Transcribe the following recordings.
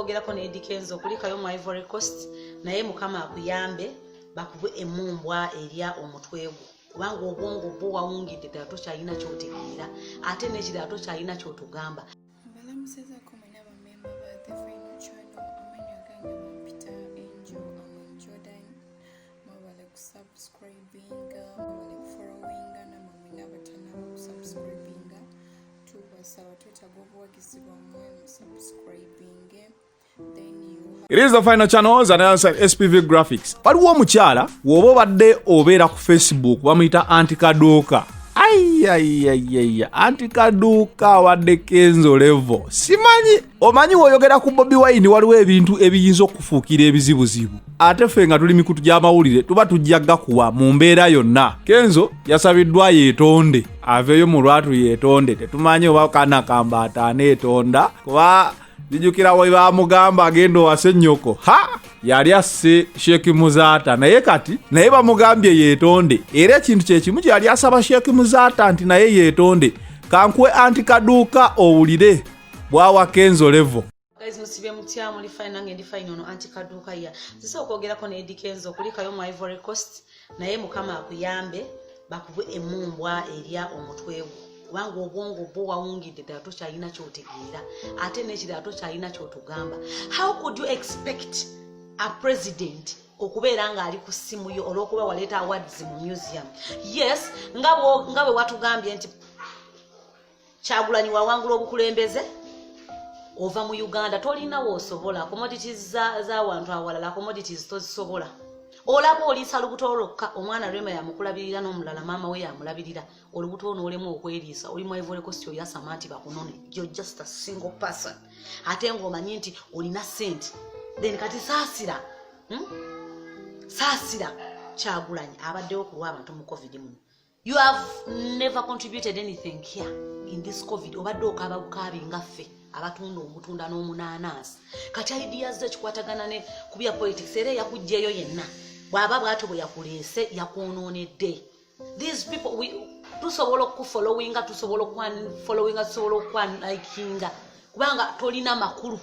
okwogerako ne Eddie Kenzo kulikayo mu Ivory Coast naye mukama akuyambe bakubwe emumbwa erya omutwe gwo kubanga obwongo bwo wawungidde ddala tokyalina kyotegeera ate n'ekirala tokyalina kyotugamba. Balamusezaako mwena bamemba ba The Final Channel amannya gange Peter Angel Jordan mwebale kusubscribinga mwebale kufollowinga namwe mwena abatanaba kusubscribinga tubasaba twetaaga obuwagizi bwammwe musubscribinge. It is The Final Channels and alongside SPV Graphics. Waliwo omukyala woba obadde obeera ku Facebook bamuyita Anti Kaduuka. Anti Kaduuka wadde Kenzo Level. Simanyi omanyi woyogera ku Bobi Wine waliwo ebintu ebiyinza okufuukira ebizibuzibu. Ate ffe nga tuli mikutu gy'amawulire tuba tujjagga kuwa mu mbeera yonna. Kenzo yasabiddwa yeetonde aveeyo mu lwatu yeetonde tetumanyi oba kana kambaata aneetonda kuba jijukira we bamugamba agenda owase nnyoko yali asse Sheikh Muzata naye kati naye bamugambye yeetonde era ekintu kyekimu kyali asaba Sheikh Muzata nti naye yeetonde kankwe Anti Kaduuka owulire bwawa Kenzo Level. Guys musibe mutya muli fine nange ndi fine ono Anti Kaduuka ya sisi okwogerako ne Eddie Kenzo kulikayo mu Ivory Coast naye mukama akuyambe bakubwe emumbwa erya omutwe gwo kubanga obwongo bwo wawungidde ddala tokyalina kyotegeera ate n'ekirala tokyalina kyotugamba. How could you expect a president okubeera ng'ali ku ssimu yo olw'okuba waleeta awards mu museum? Yes, nga bwe watugambye nti Kyagulanyi wawangula obukulembeze ova mu Uganda tolina woosobola commodities za wantu awalala commodities tozisobola. Olaba oliisa lubuto lwokka omwana Rema yamukulabirira n'omulala maama we yamulabirira olubuto onoolemu okweriisa oli mu Ivory Coast oyasama nti bakunone. You're just a single person ate ng'omanyi nti olina sente then kati saasira Kyagulanyi abaddewo ku lw'abantu mu COVID muno. You have never contributed anything here in this COVID. Obadde okaaba bukaabi ngaffe abatunda omutunda n'omunaanaasi kati ideas ze kikwatagana ne kubya politics era yakujjeeyo yenna bw'aba bw'atyo bwe yakuleese yakwonoonedde. These people tusobola okufollowinga tusobola okwanlikinga kubanga tolina makulu.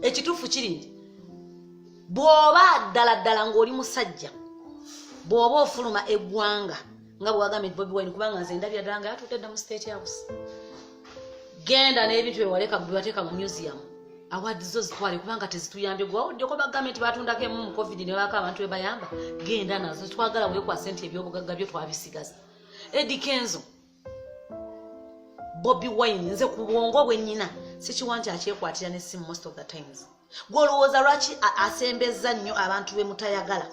Ekituufu kiri nti bw'oba ddala ng'oli musajja bw'oba ofuluma eggwanga nga bw'agambye Bobi Wine kubanga nze ndabya ddala nga yatudde mu State House. Genda n'ebintu byewaleka bibateeka mu museum awards zo zitwale kubanga tezituyambye gwawoddeko bagambye nti batundako emu mu COVID ne baaka abantu bebayamba genda nazo twagala weekwa sente ebyobugagga byo twabisigaza. Eddie Kenzo Bobi Wine nze ku bwongo bwennyina sikiwanti akyekwatira n'essimu most of the times. Gwolowooza lwaki asembezza nnyo abantu be mutayagala?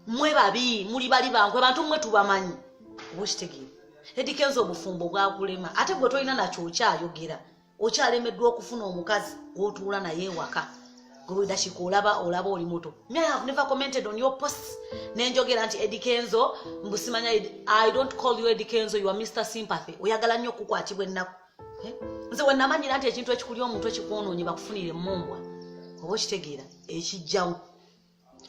Mwe babi muli bali bankwe abantu mmwe tubamanyi obukitegeera. Eddie Kenzo obufumbo bwakulema ate gwe tolina nakyo okyayogera okyalemeddwa okufuna omukazi gw'otuula naye ewaka gwe dashika olaba oli muto. Me I have never commented on your posts nenjogera nti Eddie Kenzo mbusimanya I don't call you Eddie Kenzo, you are Mr. Sympathy. Oyagala nnyo okukwatibwa ennaku nze we namanyira nti ekintu ekikuli omuntu ekikwonoonye bakufunire emmumbwa oba okitegeera ekijjawo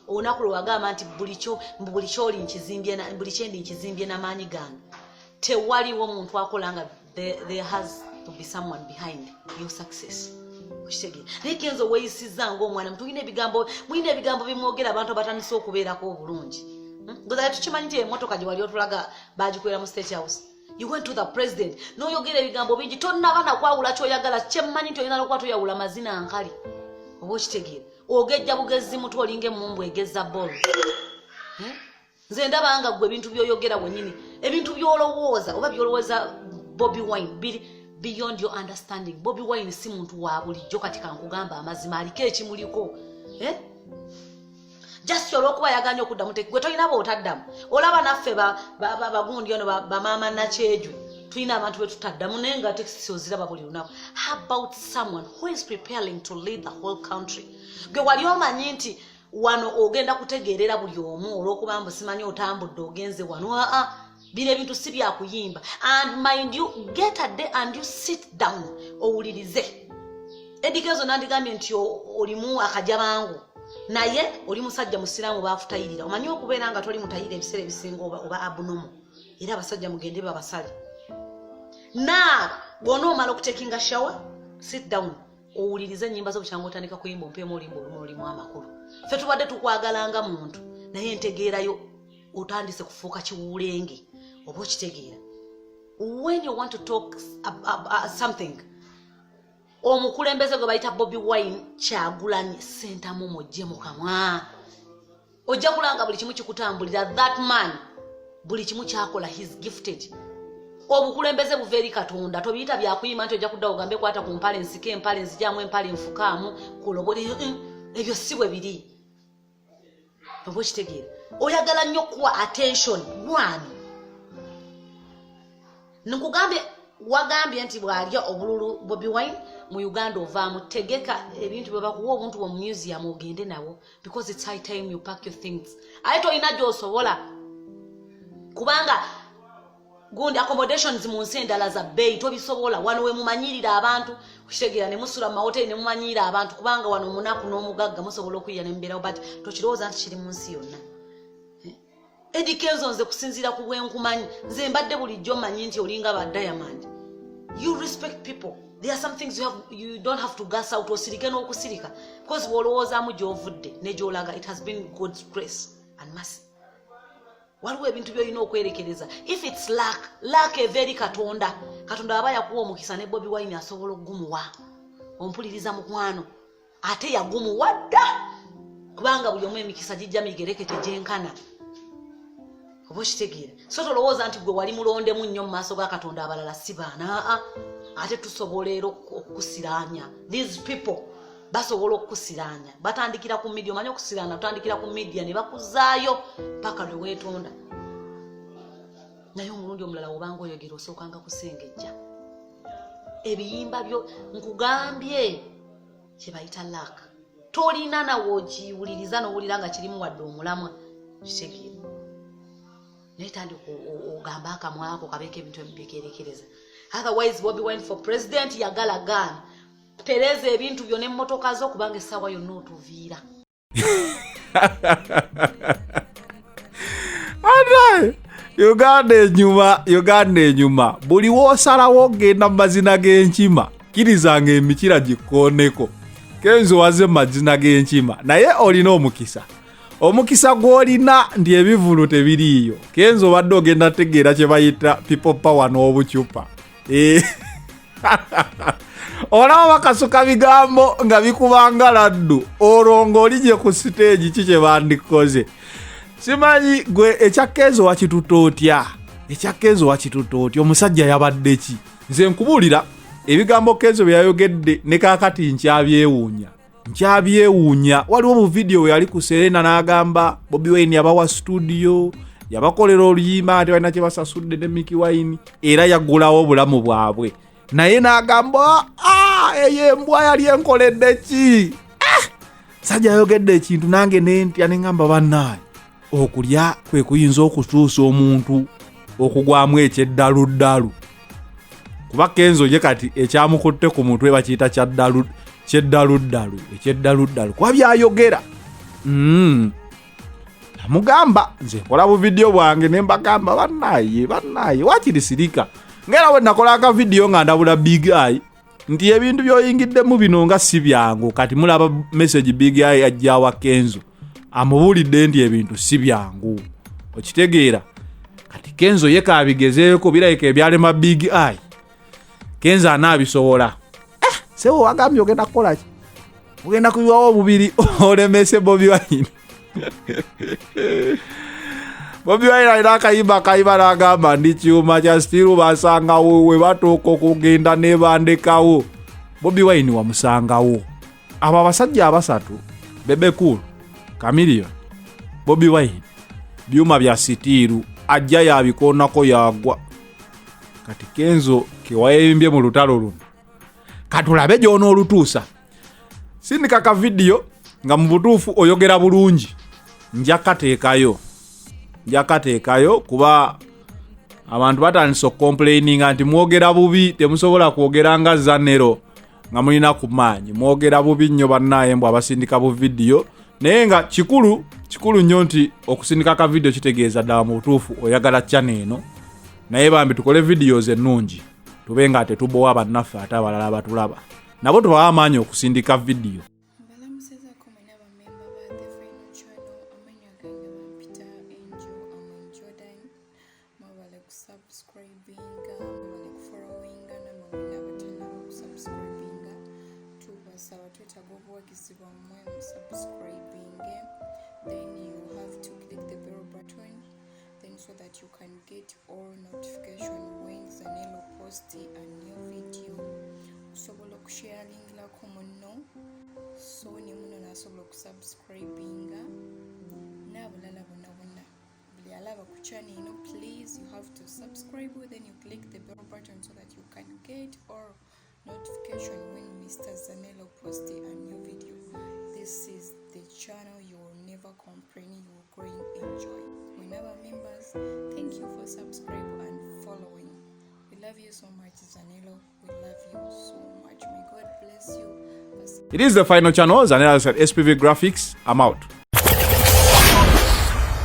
olunaku lwe wagamba nti buli kyoli nkizimbye n'amaanyi gange. Tewaliwo omuntu akola nga there has to be someone behind your success. Okitegeera naye Kenzo weeyisizza ng'omwana mutu mulina ebigambo bimwogera abantu abatandise okubeerako obulungi. Ngoza tukimanyi nti emmotoka gye wali otulaga baagikwera mu State House. You went to the president n'oyogera ebigambo bingi tonnaba nakwawula ky'oyagala kyemmanyi nti olina n'okuba toyawula mazina ankali oba okitegeera ogejja bugezi mutu olinga emmumbwa egezza bbolo. Nze ndaba nga gwe ebintu by'oyogera wennyini ebintu by'olowooza oba by'olowooza Bobi Wine biri beyond your understanding. Bobi Wine si muntu wa bulijjo kati kankugamba amazima aliko ekimuliko. Just olw'okuba yaganye okuddamu gwe tolina bootaddamu. Olaba naffe bagundi ono bamaama Nakyejwe tulina abantu be tutaddamu naye nga tekisi oziraba buli lunaku. How about someone who is preparing to lead the whole country? Gwe wali omanyi nti wano ogenda kutegeerera buli omu olw'okuba mbu simanyi otambudde ogenze wano. Bino ebintu si byakuyimba. And mind you, get a day and you sit down owulirize. Eddie Kenzo nandigambye nti olimu akajabangu naye oli musajja musiraamu baafutayirira. Omanyi okubeera nga toli mutayire ebiseera ebisinga oba abnormal era abasajja mugende babasale. Na bw'onoomala okutekinga shawa sit down owulirize ennyimba z'obukyanga otandika kuyimba ompeemu olimba olumu amakulu ffe tubadde tukwagalanga muntu naye entegeerayo otandise kufuuka kiwulenge oba okitegeera when you want to talk something omukulembeze gwe bayita Bobi Wine Kyagulanyi sentamu mujje mu kamwa ojja kulanga buli kimu kikutambulira that man buli kimu kyakola he's gifted obukulembeze buva eri Katonda tobiyita byakuyima nti ojja kudda ogambe kwata ku mpale nsike empale nzijyamu empale nfukaamu kulobole ebyo si bwe biri oba okitegeera oyagala nnyo kuwa attention mwani nkugambye wagambye nti bw'alya obululu Bobi Wine mu Uganda ovaamu tegeka ebintu bye bakuwa obuntu mu museum ogende nawo because it's high time you pack your things ate tolina gy'osobola kubanga gundi accommodations mu nsi endala za bbeeyi tobisobola wano we mumanyirira abantu okitegeera ne musula mu mahoteli ne mumanyirira abantu kubanga wano omunaku n'omugagga musobola okuyiya ne mbeerawo but tokirowooza nti kiri mu nsi yonna Eddie Kenzo nze kusinziira ku bwenkumanyi nze mbadde bulijjo manyi nti olinga ba Diamond you respect people there are some things you don't have to gas out osirike n'okusirika because bw'olowoozaamu gy'ovudde ne gy'olaga it has been God's grace and mercy waliwo ebintu by'olina okwerekereza if it's luck eva Katonda aba yakuwa omukisa ne Bobi Wine asobola okugumuwa ompuliriza mukwano ate yagumuwa dda kubanga buli omu emikisa gijja migerekete gyenkana oba okitegeera so tolowooza nti gwe wali mulondemu nnyo mu maaso ga Katonda abalala si baana ate tusobola era okukusiraanya these people basobola okukusiraanya batandikira ku media omanyi okusiraana tutandikira ku media ne bakuzaayo paka lwe weetonda naye omulundi omulala wobanga oyogera osookanga kusengejja ebiyimba byo nkugambye kye bayita luck tolina nawe okiwuliriza n'owulira nga kirimu wadde omulamwa kitegeera naye tandika ogamba akamwa ako kabeeko ebintu ebibikeerekereza otherwise Bobi Wine for president yagala gana pereza ebintu byonna emmotoka zo kubanga essaawa yonna otuviira ate Uganda enyuma buli woosalawo ogenda mu mazina g'enkima kirizanga emikira gikkooneko Kenzo waze mu mazina g'enkima naye olina omukisa gw'olina ndi ebivulu tebiriiyo Kenzo obadde ogenda tegeera kye bayita people power n'obucupa olaba bakasuka bigambo nga bikubanga laddu olwo ng'olijje ku siteegi ki kye bandikoze simanyi gwe ekya Kenzo wakitutootya omusajja yabadde ki nze nkubuulira ebigambo Kenzo bye yayogedde ne kaakati nkyabyewuunya waliwo mu vidiyo we yali ku Serena n'agamba Bobi Wine yabawa studio yabakolera oluyimba ate balina kye basasudde ne Mickey Wine era yaggulawo obulamu bwabwe naye n'agamba eyo embwa yali enkoledde ki sajja ayogedde ekintu nange nentya ne ngamba bannaaye okulya kwe kuyinza okutuusa omuntu okugwamu ekyeddalu kuba Kenzo ye kati ekyamukutte ku mutwe bakiyita ekyeddalu kuba byayogera amugamba nze nkola bu vidiyo bwange ne mbagamba bannaaye wakirisirika ngera bwe nakola aka vidiyo nga ndabula Big Eye nti ebintu byoyingiddemu bino nga si byangu kati mulaba message Big Eye ajjawa Kenzo amubulidde nti ebintu si byangu okitegeera kati Kenzo ye kabigezeeko birayika ebyalema Big Eye Kenzo anaabisobola sewo wagambye ogenda kukola ki ogenda kubiwawo obubiri olemese Bobi Wine Bobi Wine alina akayimba n'agamba ndi kyuma kya stiru basangawo we batuuka okugenda ne bandekawo Bobi Wine wamusangawo abo abasajja abasatu Bebe Cool Chameleone Bobi Wine byuma bya sitiru ajja yabikoonako yagwa kati Kenzo kewayimbye mu lutalo luno katulabe gy'onoolutuusa sindika ka vidiyo nga mu butuufu oyogera bulungi njakateekayo kuba abantu batandise okomplaininga nti mwogera bubi temusobola kwogera nga Zanero nga mulina ku maanyi mwogera bubi nnyo bannaaye mbw abasindika bu vidiyo naye nga kikulu nnyo nti okusindika ka vidiyo kitegeeza ddala mu butuufu oyagala channel eno naye bambi tukole videos ennungi tube nga tetubowa bannaffe ate abalala batulaba nabo tubawa amaanyi okusindika vidiyo. mbalamusezaako mwena bamemba ba The Final Channel, amannya gange bampita Angel Aman Jordan. Mwebale kusubscribinga, mwebale kufollowinga, namwe mwena abatannaba kusubscribinga. Tubasaba twetaaga obuwagizi bwammwe musubscribinge. Then you have to click the bell button, then so that you can get all notification when Zanelo posts a new video. Osobola okusharingirako munno, so ne muno nasobola okusubscribinga n'abalala bonna bonna. Buli alaba ku channel eno, please you have to subscribe, then you click the bell button so that you can get all notification when Mr. Zanelo posts a new video. This is the channel you will never complain, you will grow and enjoy. Whenever members, thank you for subscribing and following. We love you so much, Zanelo. We love you so much. May God bless you. It is The Final Channel. Zanelo at SPV Graphics. I'm out.